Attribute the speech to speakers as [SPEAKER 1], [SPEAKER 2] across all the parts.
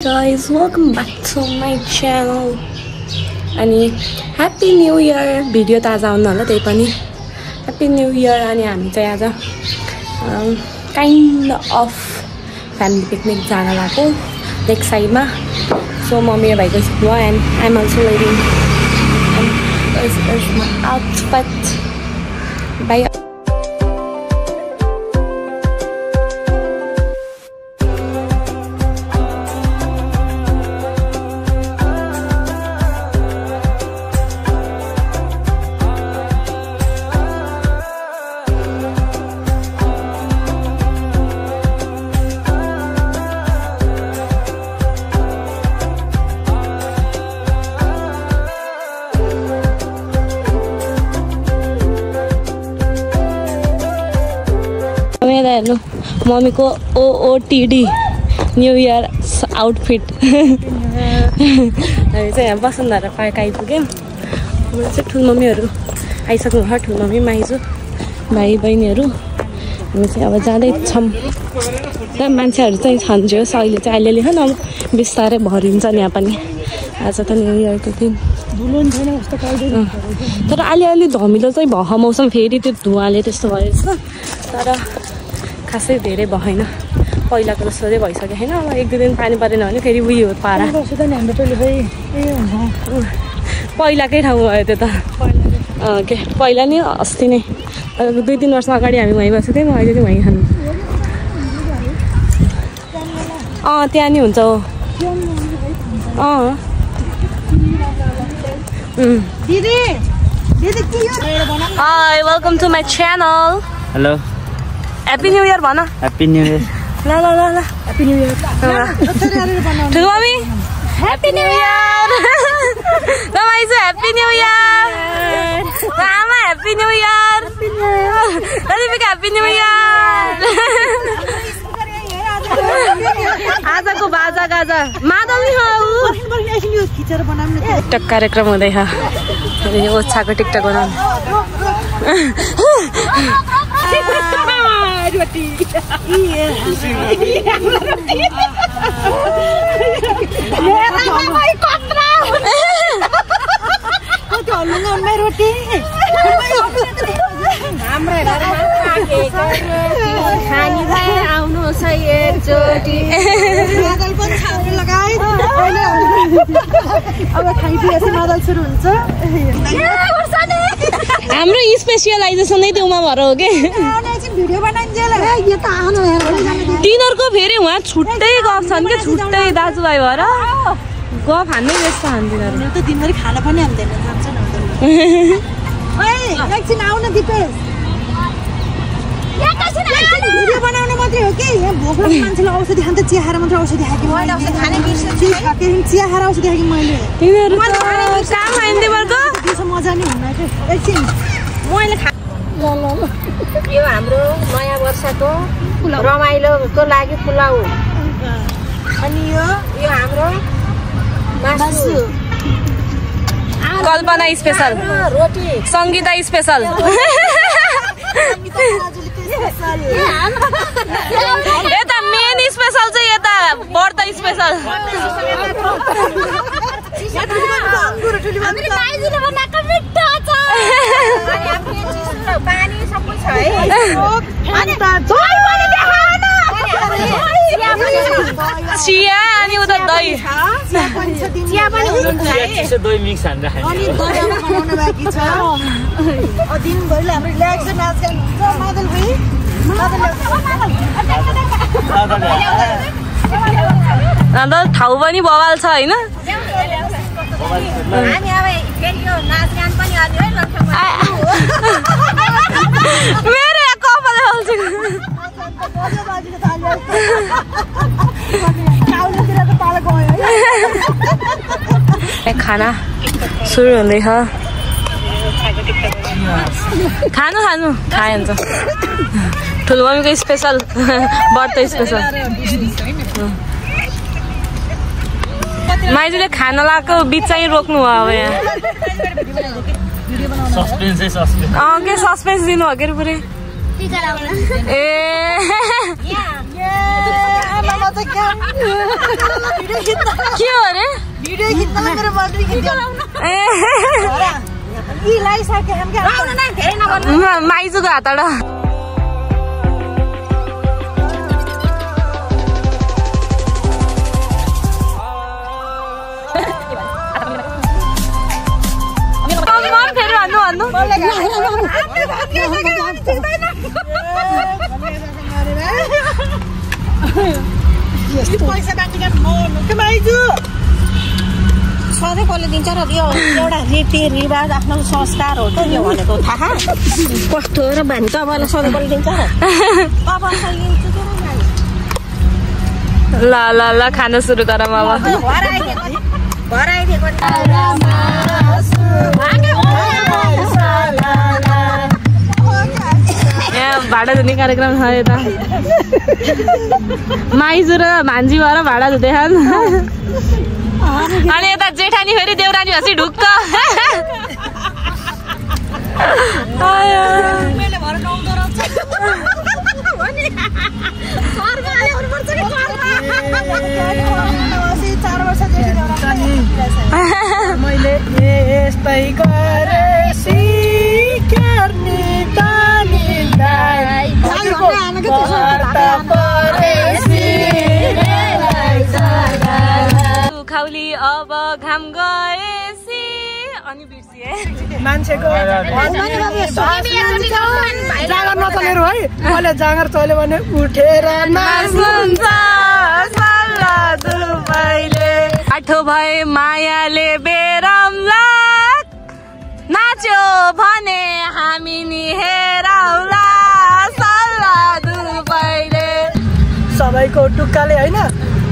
[SPEAKER 1] Guys, welcome back to my channel. अनि Happy New Year video त आज आउनु होला त्यही पनि Happy New Year अनि हामी चाहिँ आज काइन्ड अफ फ्यामिली पिकनिक जान लागेको लेक साइडमा सो म मेरो भाइको स्कुलमा and I am also waiting this is my outfit by हेर्नु मम्मीको OOTD न्यू इयर आउटफिट हामी चाहिँ यहाँ बसुन्धरा पार्क आइपुग्यौँ हाम्रो चाहिँ ठुलमम्मीहरू आइसक्नु भयो ठुलमम्मी माइजू भाइ बहिनीहरू हामी चाहिँ अब जाँदैछौँ र मान्छेहरू चाहिँ छन् जो अहिले चाहिँ अलिअलि अब बिस्तारै भरिन्छ यहाँ पनि आज त न्यू इयरको दिन तर अलिअलि धमिलो चाहिँ भयो मौसम फेरि त्यो धुवाले त्यस्तो भएछ तर खासै धेरै भएन पहिलाको जस्तो चाहिँ भइसक्यो होइन अब एक दुई दिन पानी परेन भने फेरि उयो हो पारा पहिलाकै ठाउँ भयो त्यो त के पहिला नि अस्ति नै 2-3 वर्ष अगाडि हामी वहीँ बसेको थियौँ अहिले चाहिँ वहीँ खानु त्यहाँ नि हुन्छ हो hi welcome to my channel
[SPEAKER 2] hello
[SPEAKER 1] Happy New Year भन
[SPEAKER 2] Happy New Year
[SPEAKER 1] ल Happy New Year ठुलो mummy Happy New Year रमाइजू Happy New Year आमा Happy New Year रिपिका Happy New Year आजको बाजा गाजा मादल नि हो टिकटक कार्यक्रम हुँदैछ ओछाको टिकटक बनाउनु रोटी हाम्रो स्पेसियलाइजेसन नै त्योमा भएर हो के तिनीहरूको फेरि उहाँ छुट्टै गफ छन् कि छुट्टै दाजुभाइ भएर गफ हान्नै व्यस्त हान् तिनीहरू त दिनभरि खाना पनि हान्दैन भिडियो बनाउन मात्रै हो कि यहाँ भोक लाग्ने मान्छेलाई औषधि खान्छ चिया खाएर मात्र औषधि खाएँ चिया खाएर औषधि खाएँ मैले त्यसो मजा नै हुन्न कि एकछिन मैले यो हाम्रो नयाँ वर्षको रमाइलोको लागि पुलाउ अनि यो हाम्रो मासु कल्पना स्पेशल रोटी सङ्गीता स्पेशल यता मेन स्पेशल चाहिँ यता बर्ता स्पेशल चिया अनि उता दही चिया पनि दही मिक्स हालेर खाने दिनभरि हाम्रो रिल्याक्स नाच मादल भाइ अन्त ठाउँ पनि बवाल छ होइन मेरो कपाल खाना सुरु हुँदैछ खानु खाए हुन्छ ठुलो मम्मीको स्पेसल बर्थ स्पेसल माइजूले खाना लगाएको बिच चाहिँ रोक्नु भयो अब यहाँ के सस्पेन्स दिनु हो के पुरै ए के हो अरे
[SPEAKER 2] भिडियो खिच्न मेरो बर्डी खिच्यो ए यी लाइसके हम के आउन न धेरै नभन्नु
[SPEAKER 1] माइजुको हातबाट फेरि भन्नु
[SPEAKER 2] पैसा बाँडिका माइजु सधैँ कसले दिन्छ र यो एउटा रीतिरिवाज आफ्नो संस्कार हो त यो भनेको थाहा कस्तो र भन्छ तपाईँलाई सधैँ कसले दिन्छ र
[SPEAKER 1] ल खान सुरु गर मामा
[SPEAKER 2] घर आइदिएको
[SPEAKER 1] भाडा धुने कार्यक्रम छ यता माइजु र भान्जी भएर भाडा धुँदै खान् अनि यता जेठानी फेरि देउरानी हसी ढुक्क
[SPEAKER 2] मैले यस्तै गरेसी गर्ने
[SPEAKER 1] खाउली अब घाम गएसी अनि बिर्सिए
[SPEAKER 2] मान्छेको जाँगर नचलेर है मैले जाँगर चल्यो भने उठेर
[SPEAKER 1] नाच्नुहुन्छ आठो भए मायाले बेरमला नाच्यो भने हामी नि हेराउला
[SPEAKER 2] सबैको टुक्काले होइन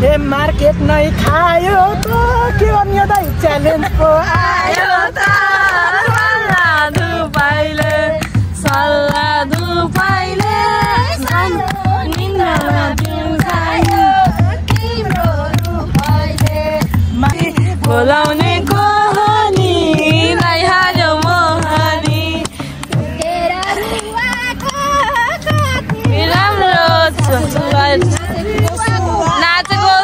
[SPEAKER 2] हे मार्केट नै खायो त के भन्यो दाइ च्यालेन्ज पो आयो त
[SPEAKER 1] बोलाउने कोहनी हाल्यो मोहनी राम्रो नाचको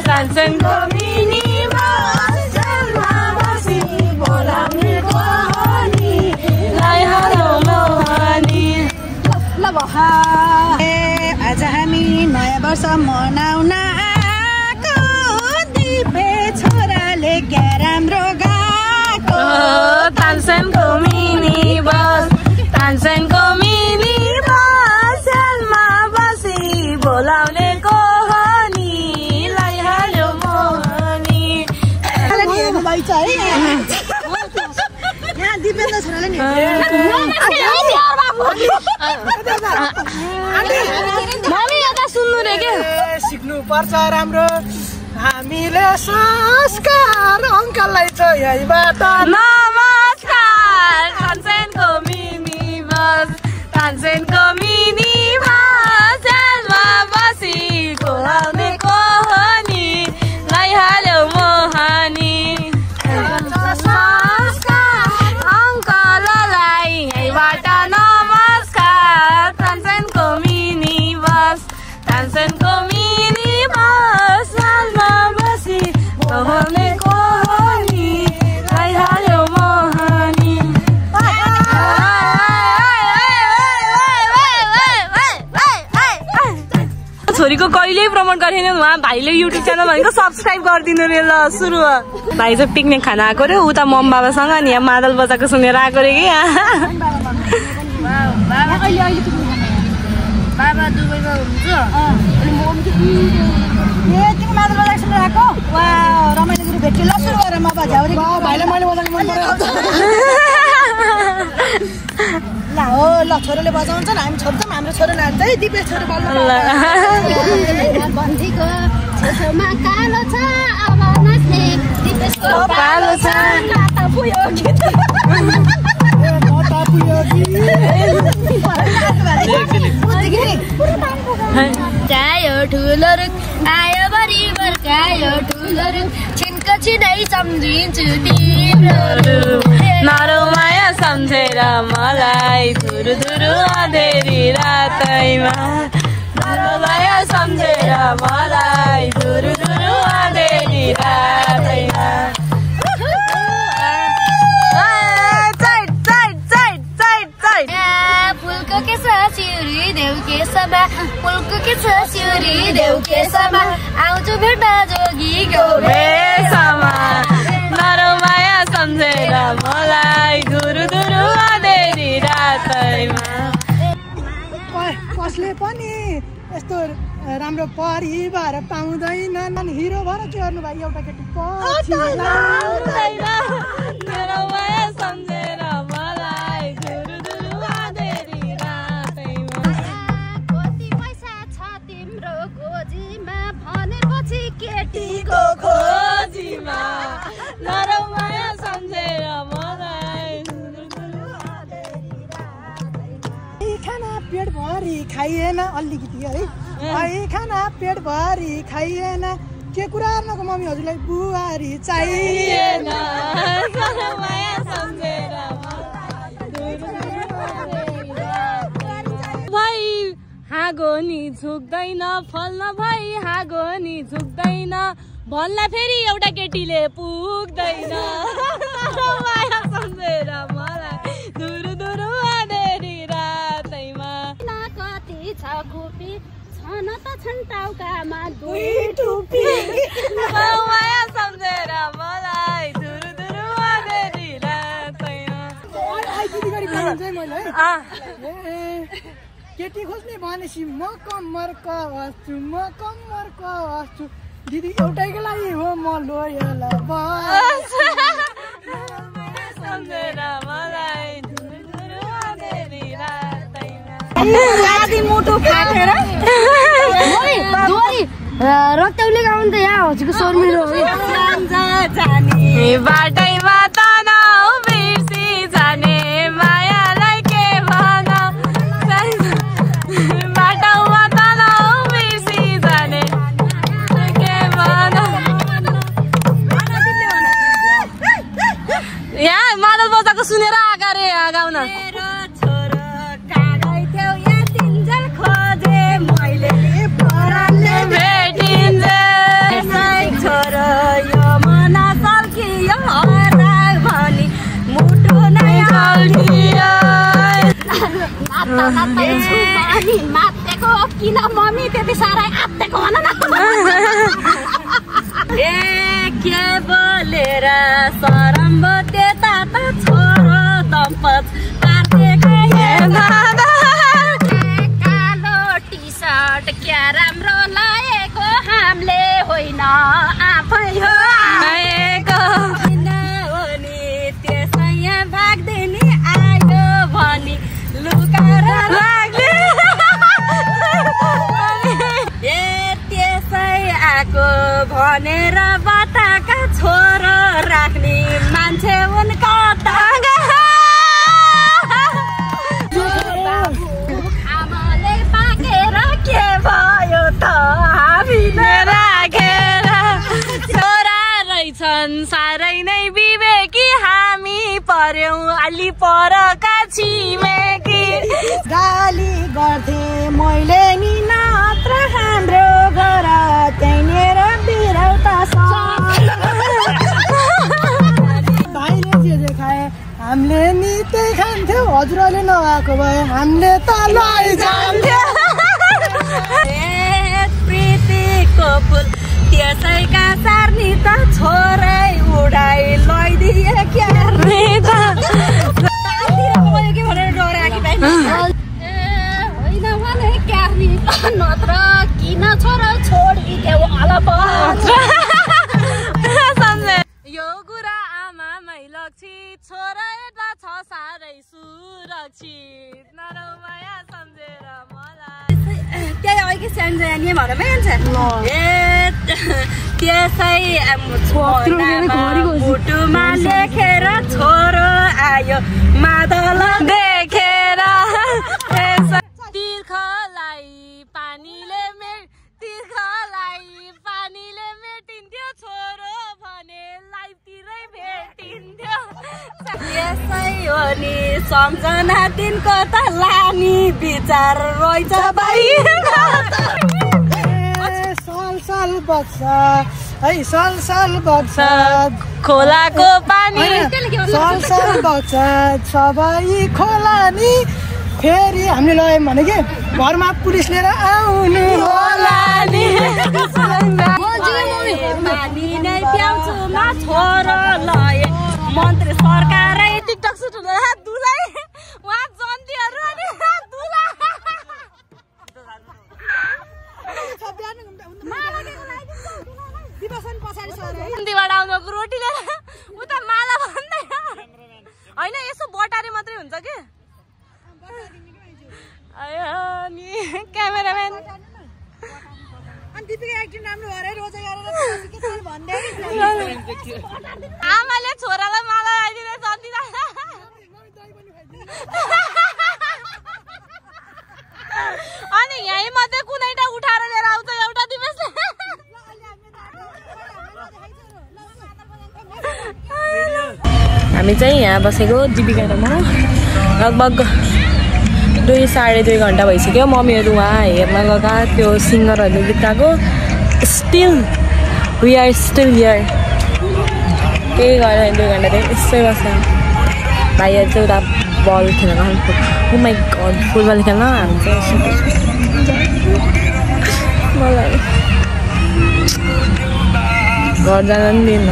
[SPEAKER 1] सानसानको मिनीमा बसी बोलाउने कोहनी हाल्यो मोहनी
[SPEAKER 2] आज हामी नयाँ वर्ष मनाउन आएको दिपे छोराले क्या राम्रो गाएको
[SPEAKER 1] तानसेनको मिनी बस सालमा बसी बोलाउने कोहनीलाई हाल्यो मोहनी
[SPEAKER 2] यहाँ दिपेन्द्र छोराले नि
[SPEAKER 1] सुन्नु रे के
[SPEAKER 2] सिक्नु पर्छ राम्रो हामीले संस्कार अङ्कललाई छ यहीबाट
[SPEAKER 1] नमस्कार तानसेनको मिनी बस सालमा बसी बोलाउने कोहनीलाई हाल्यो मोहनी अङ्कललाई यहीबाट नमस्कार तानसेनको मिनी बस सालमा बसी बोलाउने कोहनीलाई हाल्यो मोहनी छोरीको कहिल्यै प्रमोट गरेन उहाँ भाइले युट्युब च्यानल भनेको सब्सक्राइब गरिदिनु रे ल सुरु भाइ चाहिँ पिकनिक खान आएको रे उता मम बाबासँग अनि यहाँ मादल बजाएको सुनेर आएको रे कि
[SPEAKER 2] बाबा दुबईमा हुनुहुन्छ तिमी मादल बजाएको सुनेर आएको वा रमाइलो गुरु भेट्यो ल सुरु गरेर म बजाउरे भाइले मैले बजाउनु मन पर्यो ल हो ल छोरोले बजाउँछन् हामी छोड्छौँ हाम्रो छोरो नाच्छ है दिपेश छोरो बन्दीको छेउमा कालो छ अब नाच्ने दिपेशको कालो छ नाता पुयो गीत
[SPEAKER 3] आयो ठुलो रुख आयो बरिबर आयो ठुलो रुख छिनको छिनै सम्झिन्छु तिम्रो
[SPEAKER 1] नरौ माया सम्झेर मलाई धुरु धुरु अँधेरी रातैमा नरौ माया सम्झेर मलाई धुरु धुरु अँधेरी रातैमा
[SPEAKER 3] फुलको के छ सिउरी देउ के सभा फुलको के छ सिउरी देउ के सभा आउँछु भेट्न जोगीको
[SPEAKER 1] बेसमा नरौ माया सम्झेर मलाई धुरु धुरु अँधेरी रातैमा
[SPEAKER 2] कसले पनि यस्तो राम्रो परिवार पाउँदैन हिरो भएर चोर्नु भाइ एउटा केटी
[SPEAKER 1] नरौ माया सम्झेर मलाई धुरु धुरु अँधेरी रातैमा
[SPEAKER 3] कति पैसा छ तिम्रो गोजीमा भनेपछि केटीको खोजीमा
[SPEAKER 1] नरौ माया सम्झेर मलाई धुरु धुरु
[SPEAKER 2] खाना पेट भरि खाइएन अलिकति है खाना पेट भरि खाइएन के कुरा गर्नको मम्मी हजुरलाई बुहारी चाहिएन
[SPEAKER 1] भाइ हाँगो नि झुक्दैन फल्न भाइ हाँगो नि झुक्दैन भन्ला फेरि एउटा केटीले पुग्दैन माया सम्झेर मलाई धुरु धुरु अँधेरी रातैमा
[SPEAKER 3] कति छ खुपी छन त छन् टाउकामा दुई
[SPEAKER 1] टुपी माया सम्झेर मलाई धुरु धुरु अँधेरी रातैमा
[SPEAKER 2] केटी खोज्ने भनेपछि म कम्मरको हस्छु दिदी एउटैको लागि हो म लोयल
[SPEAKER 1] सम्झेर मलाई धुरु धुरु अँधेरी रातैमा
[SPEAKER 3] आधी मुटु फाटेर रक्तौले गाउनु त यहाँ हजुरको शर्मिलो
[SPEAKER 1] बाटैमा तनाउ बिर्सी जाने मायालाई के भन बाटोमा तनाउ बिर्सी जाने के भन यहाँ मादल बजाएको सुनेर आएका रे गाउन
[SPEAKER 3] मातेको किन मम्मी त्यति साह्रै आत्तेको भन न
[SPEAKER 1] ए के बोलेर सरम्ब त्यता त छोरो दम्पत
[SPEAKER 3] कालो टी सर्ट क्या राम्रो लागेको हामीले होइन आफै हो
[SPEAKER 1] त्यसै भाग्दिनी आयो भनी लुकाएर त्यसै आएको भनेर बताका छोरो राख्ने मान्छे उनका
[SPEAKER 3] आमाले पाकेर के भयो त हामीले
[SPEAKER 1] राखेर छोरा रहेछन् साह्रै नै विवेकी हामी पर्यौं अलि परका छिमेकी
[SPEAKER 2] गाली गर्थे मैले नि नत्र हाम्रो घर त्यहीँनिर बिरौता भाइले जे खाए हामीले नि त्यही खान्थ्यौँ हजुरले नआएको भए हामीले त लैजान्थ्यो
[SPEAKER 1] प्रीतिको फुल त्यसैका सार्नी त छोरै उडाइ लैदिए क्या
[SPEAKER 3] होइन भने क्यार्नी नत्र किन छोरा छोडिदेऊ
[SPEAKER 1] यो कुरा आमामै लक्षित छोरा यता छ साह्रै सुरक्षित नरौ माया सम्झेर मलाई त्यही अघि सानो भनमै हुन्छ त्यसै मुटुमा लेखेर छोरो आयो मादल देखेर तीर्खलाई पानीले मेटिन्थ्यो छोरो भने लाइफतिरै भेटिन्थ्यो
[SPEAKER 2] त्यसै हो नि सम्झना दिनको त लानी विचार रहेछ भाइ साल बग्छ है साल बग्छ
[SPEAKER 1] खोलाको पानी
[SPEAKER 2] साल बग्छ सबै खोला नि फेरि हामीले लगायौँ भने के घरमा पुलिस लिएर आउनु होला नि पानी नै प्याउँछु म छोरो लए मन्त्री सरकारै
[SPEAKER 1] टिकटक सुट हुँदा दुलाई उहाँ जन्तीहरू अनि दुला जन्तीबाट आउनु रोटी लिएर उता माला भन्दै होइन यसो बटारे मात्रै हुन्छ कि नि क्यामेराम्यान आमाले छोरालाई माला लगाइदिँदै जन्तिँदा अनि यहीँ मध्ये कुनैटा उठाएर लिएर आउँछ एउटा दिवसले हामी चाहिँ यहाँ बसेको दिपिका र म लगभग 2-2.5 घन्टा भइसक्यो मम्मीहरू उहाँ हेर्न गएका त्यो सिङ्गरहरूले गीत गाएको still we are still here केही गरेर 2 घन्टा चाहिँ यस्तै बस्छ भाइहरू चाहिँ उता बल खेल्न गएको माइ गड फुटबल खेल्न हामी चाहिँ मलाई घर जान पनि दिन्न